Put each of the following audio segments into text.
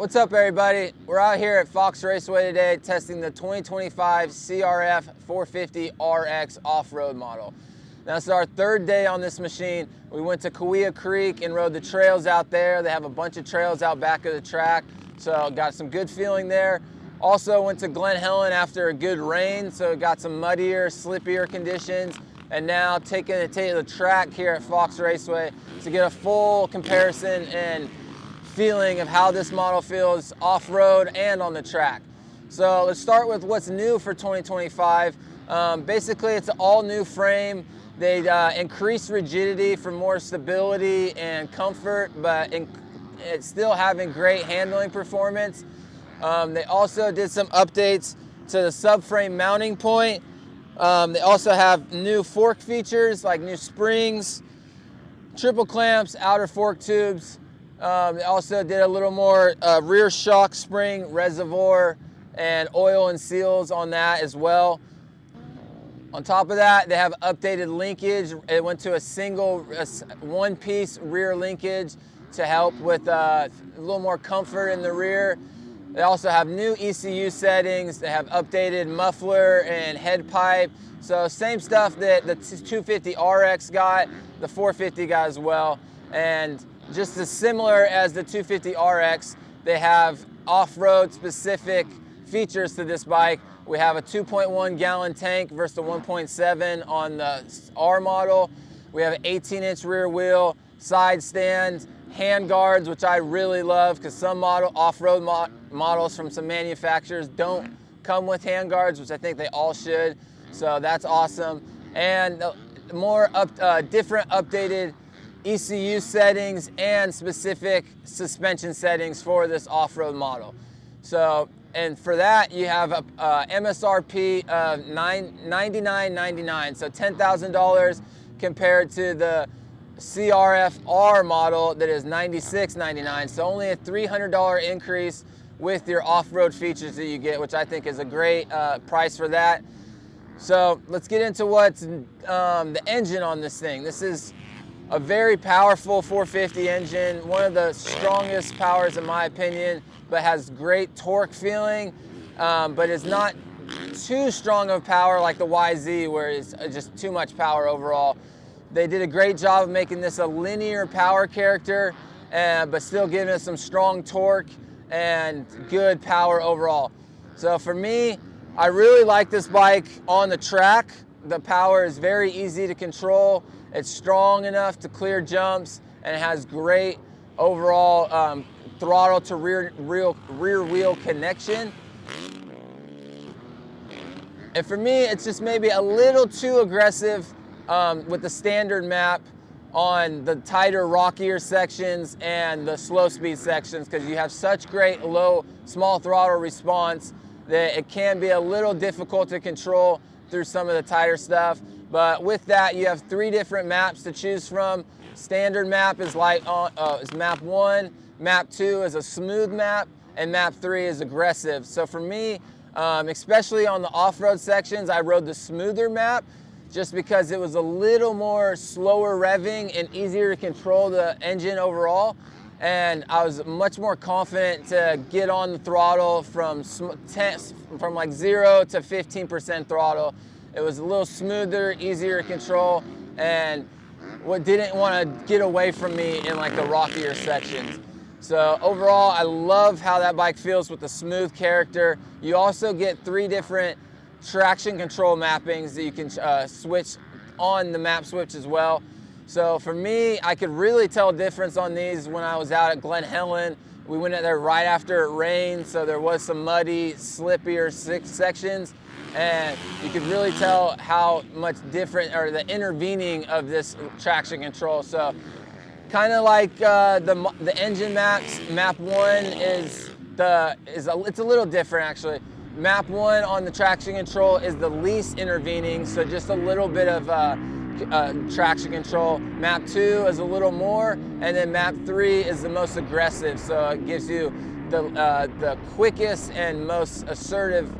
What's up, everybody? We're out here at Fox Raceway today testing the 2025 CRF450RX off-road model. Now, this is our third day on this machine. We went to Kaweah Creek and rode the trails out there. They have a bunch of trails out back of the track, so got some good feeling there. Also went to Glen Helen after a good rain, so got some muddier, slippier conditions. And now taking it to the track here at Fox Raceway to get a full comparison and feeling of how this model feels off-road and on the track. So let's start with what's new for 2025. Basically, it's an all-new frame. They increased rigidity for more stability and comfort, but it's still having great handling performance. They also did some updates to the subframe mounting point. They also have new fork features like new springs, triple clamps, outer fork tubes. They also did a little more rear shock spring reservoir and oil and seals on that as well. On top of that, they have updated linkage. It went to a one-piece rear linkage to help with a little more comfort in the rear. They also have new ECU settings. They have updated muffler and head pipe. So same stuff that the 250RX got, the 450 got as well. And just as similar as the 250RX, they have off-road specific features to this bike. We have a 2.1 gallon tank versus the 1.7 on the R model. We have an 18-inch rear wheel, side stands, hand guards, which I really love because some off-road models from some manufacturers don't come with hand guards, which I think they all should. So that's awesome. And more different updated ECU settings and specific suspension settings for this off-road model. So, and for that you have a MSRP of $99.99, so $10,000 compared to the CRF450R model that is $96.99. So only a $300 increase with your off-road features that you get, which I think is a great price for that. So let's get into what's the engine on this thing. This is a very powerful 450 engine, one of the strongest powers in my opinion, but has great torque feeling, but it's not too strong of power like the YZ where it's just too much power overall. They did a great job of making this a linear power character, but still giving us some strong torque and good power overall. So for me, I really like this bike on the track. The power is very easy to control. It's strong enough to clear jumps, and it has great overall throttle to rear wheel connection. And for me, it's just maybe a little too aggressive with the standard map on the tighter, rockier sections and the slow speed sections, because you have such great small throttle response that it can be a little difficult to control through some of the tighter stuff. But with that, you have 3 different maps to choose from. Standard map is is map 1, map 2 is a smooth map, and map 3 is aggressive. So for me, especially on the off-road sections, I rode the smoother map just because it was a little more slower revving and easier to control the engine overall. And I was much more confident to get on the throttle from like 0 to 15% throttle. It was a little smoother, easier to control, and didn't want to get away from me in like the rockier sections. So overall, I love how that bike feels with the smooth character. You also get 3 different traction control mappings that you can switch on the map switch as well. So for me, I could really tell a difference on these when I was out at Glen Helen. We went out there right after it rained, so there was some muddy, slippier sections, and you could really tell how much different, or the intervening of this traction control. So kind of like the engine maps, map 1 it's a little different actually. Map 1 on the traction control is the least intervening, so just a little bit of traction control. Map 2 is a little more, and then map 3 is the most aggressive, so it gives you the quickest and most assertive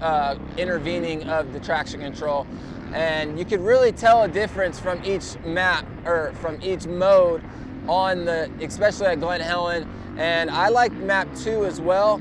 intervening of the traction control. And you could really tell a difference from each map, or from each mode on especially at Glen Helen And I like map 2 as well.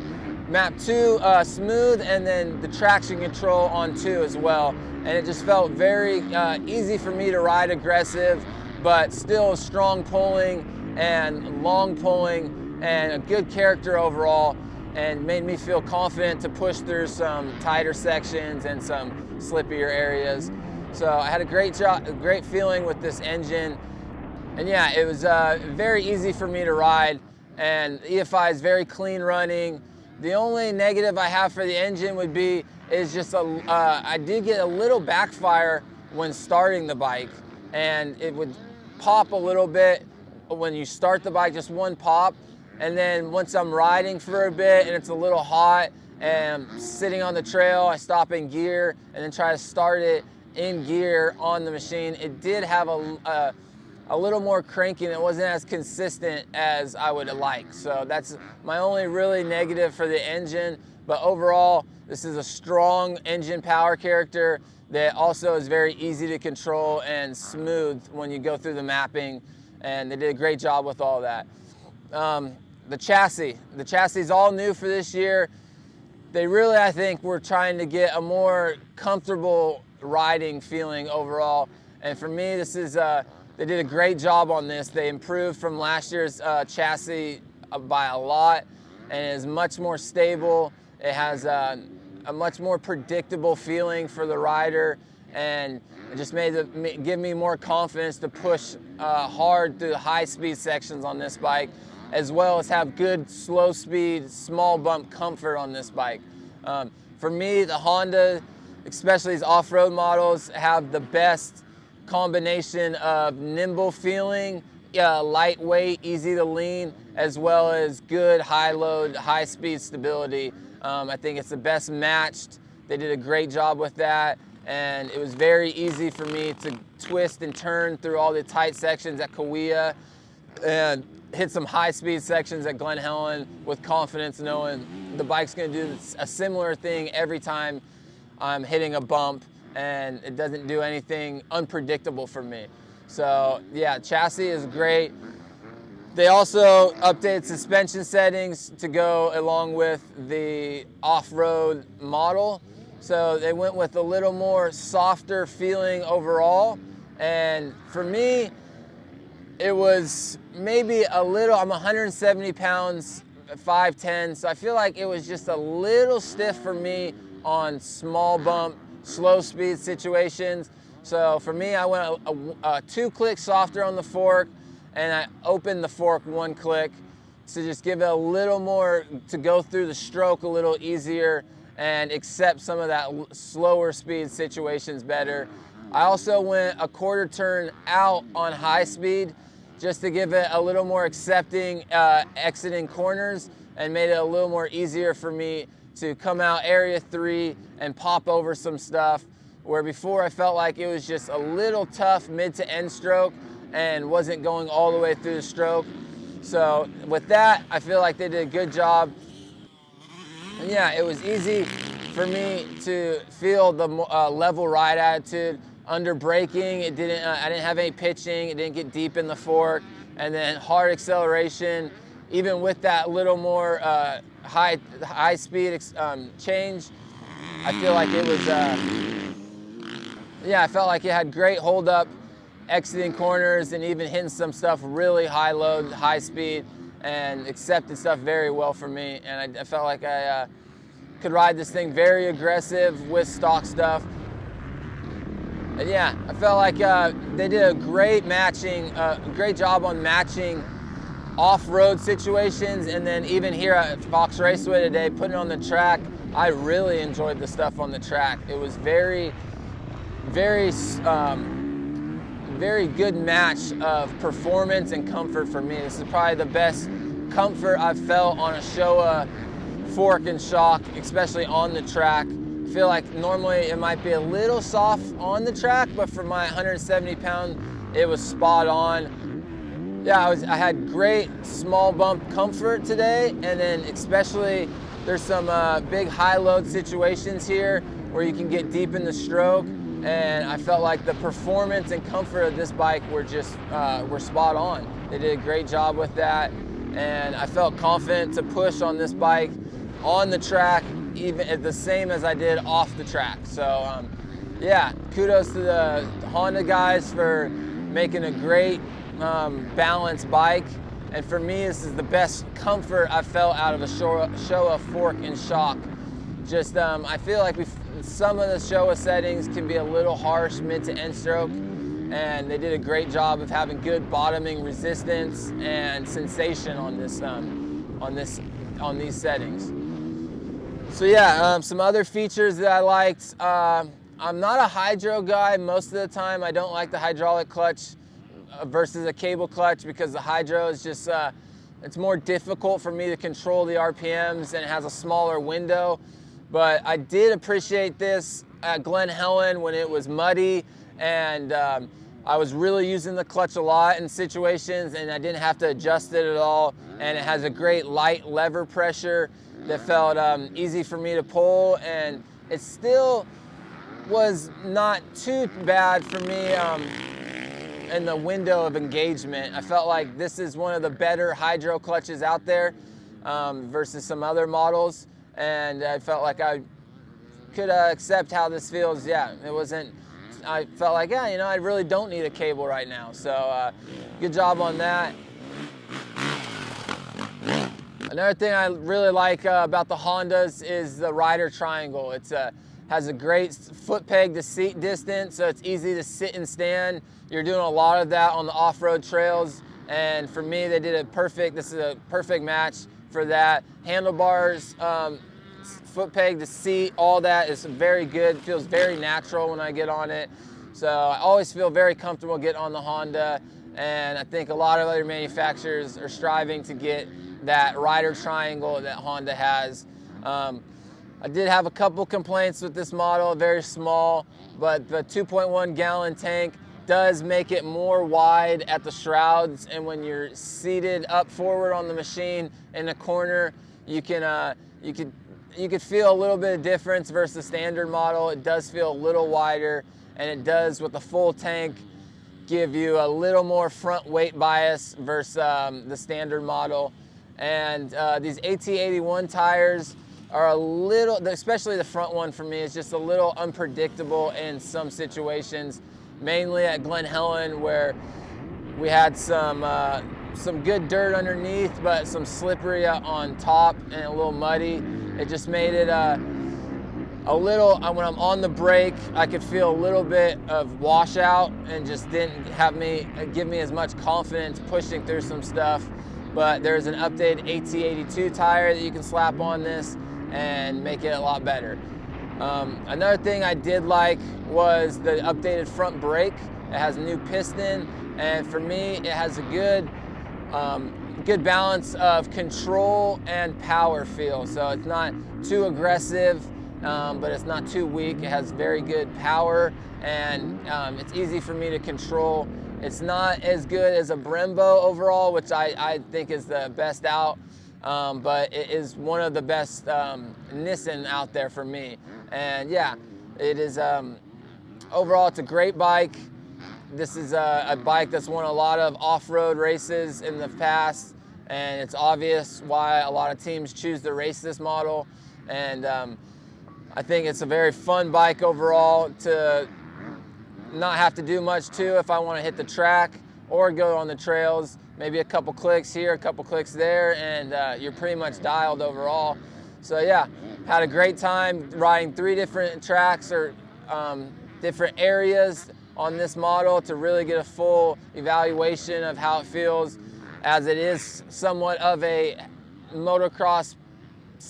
Map 2 smooth, and then the traction control on 2 as well. And it just felt very easy for me to ride aggressive, but still strong pulling and long pulling and a good character overall, and made me feel confident to push through some tighter sections and some slippier areas. So I had a great feeling with this engine. And yeah, it was very easy for me to ride, and EFI is very clean running. The only negative I have for the engine would be is just I did get a little backfire when starting the bike, and it would pop a little bit when you start the bike, just one pop. And then once I'm riding for a bit and it's a little hot and sitting on the trail, I stop in gear and then try to start it in gear on the machine. It did have a little more cranking. It wasn't as consistent as I would like. So that's my only really negative for the engine. But overall, this is a strong engine power character that also is very easy to control and smooth when you go through the mapping. And they did a great job with all that. The chassis is all new for this year. They really, I think, were trying to get a more comfortable riding feeling overall. And for me, this is, they did a great job on this. They improved from last year's chassis by a lot, and it is much more stable. It has a much more predictable feeling for the rider, and it just give me more confidence to push hard through the high-speed sections on this bike, as well as have good slow speed, small bump comfort on this bike. For me, the Honda, especially these off-road models, have the best combination of nimble feeling, lightweight, easy to lean, as well as good high load, high speed stability. I think it's the best matched. They did a great job with that, and it was very easy for me to twist and turn through all the tight sections at Kauai and hit some high-speed sections at Glen Helen with confidence, knowing the bike's going to do a similar thing every time I'm hitting a bump, and it doesn't do anything unpredictable for me. So yeah, chassis is great. They also updated suspension settings to go along with the off-road model. So they went with a little more softer feeling overall. And for me, it was maybe a little, I'm 170 pounds, 5'10", so I feel like it was just a little stiff for me on small bump, slow speed situations. So for me, I went a 2 clicks softer on the fork, and I opened the fork 1 click to just give it a little more, to go through the stroke a little easier and accept some of that slower speed situations better. I also went a 1/4 turn out on high speed, just to give it a little more accepting exiting corners, and made it a little more easier for me to come out area 3 and pop over some stuff, where before I felt like it was just a little tough mid to end stroke and wasn't going all the way through the stroke. So with that, I feel like they did a good job. And yeah, it was easy for me to feel the level ride attitude. Under braking, it didn't. I didn't have any pitching. It didn't get deep in the fork, and then hard acceleration. Even with that little more high speed change, I feel like it was. Yeah, I felt like it had great hold up, exiting corners, and even hitting some stuff really high load, high speed, and accepted stuff very well for me. And I felt like I could ride this thing very aggressive with stock stuff. And yeah, I felt like they did a great job on matching off-road situations, and then even here at Fox Raceway today, putting it on the track, I really enjoyed the stuff on the track. It was very, very, very good match of performance and comfort for me. This is probably the best comfort I've felt on a Showa fork and shock, especially on the track. I feel like normally it might be a little soft on the track, but for my 170 pound, it was spot on. Yeah, I had great small bump comfort today, and then especially there's some big high load situations here where you can get deep in the stroke, and I felt like the performance and comfort of this bike were just were spot on. They did a great job with that. and I felt confident to push on this bike on the track, even the same as I did off the track. So yeah, kudos to the Honda guys for making a great balanced bike. And for me, this is the best comfort I've felt out of a Showa fork and shock. Just, I feel like some of the Showa settings can be a little harsh mid to end stroke, and they did a great job of having good bottoming resistance and sensation on this, on these settings. So yeah, some other features that I liked. I'm not a hydro guy most of the time. I don't like the hydraulic clutch versus a cable clutch because the hydro is just, it's more difficult for me to control the RPMs and it has a smaller window. But I did appreciate this at Glen Helen when it was muddy, and I was really using the clutch a lot in situations and I didn't have to adjust it at all. And it has a great light lever pressure that felt easy for me to pull, and it still was not too bad for me in the window of engagement. I felt like this is one of the better hydro clutches out there versus some other models, and I felt like I could accept how this feels. Yeah, it wasn't, I felt like, yeah, you know, I really don't need a cable right now. So good job on that. Another thing I really like about the Hondas is the rider triangle. It has a great foot peg to seat distance, so it's easy to sit and stand. You're doing a lot of that on the off-road trails, and for me, they did this is a perfect match for that. Handlebars, foot peg to seat, all that is very good. It feels very natural when I get on it. So I always feel very comfortable getting on the Honda, and I think a lot of other manufacturers are striving to get that rider triangle that Honda has. I did have a couple complaints with this model, very small, but the 2.1 gallon tank does make it more wide at the shrouds, and when you're seated up forward on the machine in the corner, you could feel a little bit of difference versus the standard model. It does feel a little wider, and it does, with the full tank, give you a little more front weight bias versus the standard model. And these AT81 tires are a little, especially the front one for me, is just a little unpredictable in some situations, mainly at Glen Helen where we had some good dirt underneath, but some slippery on top and a little muddy. It just made it a little, when I'm on the brake, I could feel a little bit of washout and just didn't give me as much confidence pushing through some stuff. But there's an updated AT82 tire that you can slap on this and make it a lot better. Another thing I did like was the updated front brake. It has a new piston, and for me, it has a good balance of control and power feel. So it's not too aggressive, but it's not too weak. It has very good power, and it's easy for me to control. It's not as good as a Brembo overall, which I think is the best out, but it is one of the best Nissan out there for me. And yeah, it is, overall, it's a great bike. This is a bike that's won a lot of off-road races in the past, and it's obvious why a lot of teams choose to race this model. And I think it's a very fun bike overall to not have to do much to if I want to hit the track or go on the trails. Maybe a couple clicks here, a couple clicks there, and you're pretty much dialed overall. So yeah, had a great time riding 3 different tracks or different areas on this model to really get a full evaluation of how it feels, as it is somewhat of a motocross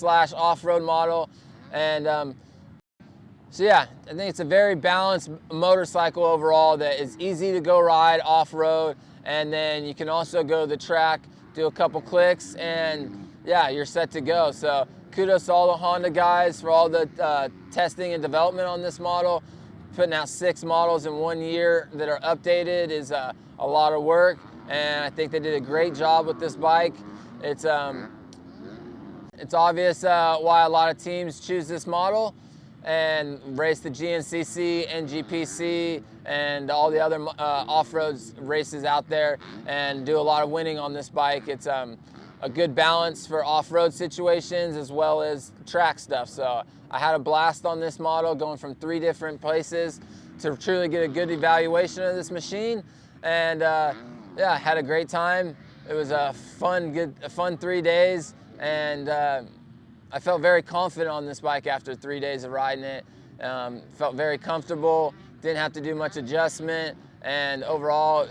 / off-road model. And so yeah, I think it's a very balanced motorcycle overall that is easy to go ride off-road, and then you can also go to the track, do a couple clicks, and yeah, you're set to go. So kudos to all the Honda guys for all the testing and development on this model. Putting out 6 models in 1 year that are updated is a lot of work, and I think they did a great job with this bike. It's obvious why a lot of teams choose this model and race the GNCC, NGPC, and all the other off-road races out there and do a lot of winning on this bike. It's a good balance for off-road situations as well as track stuff. So I had a blast on this model, going from 3 different places to truly get a good evaluation of this machine. And yeah, I had a great time. It was a fun 3 days, and I felt very confident on this bike after 3 days of riding it. Felt very comfortable, didn't have to do much adjustment, and overall,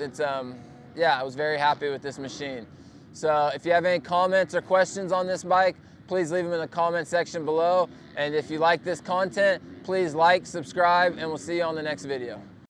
yeah, I was very happy with this machine. So if you have any comments or questions on this bike, please leave them in the comment section below. And if you like this content, please like, subscribe, and we'll see you on the next video.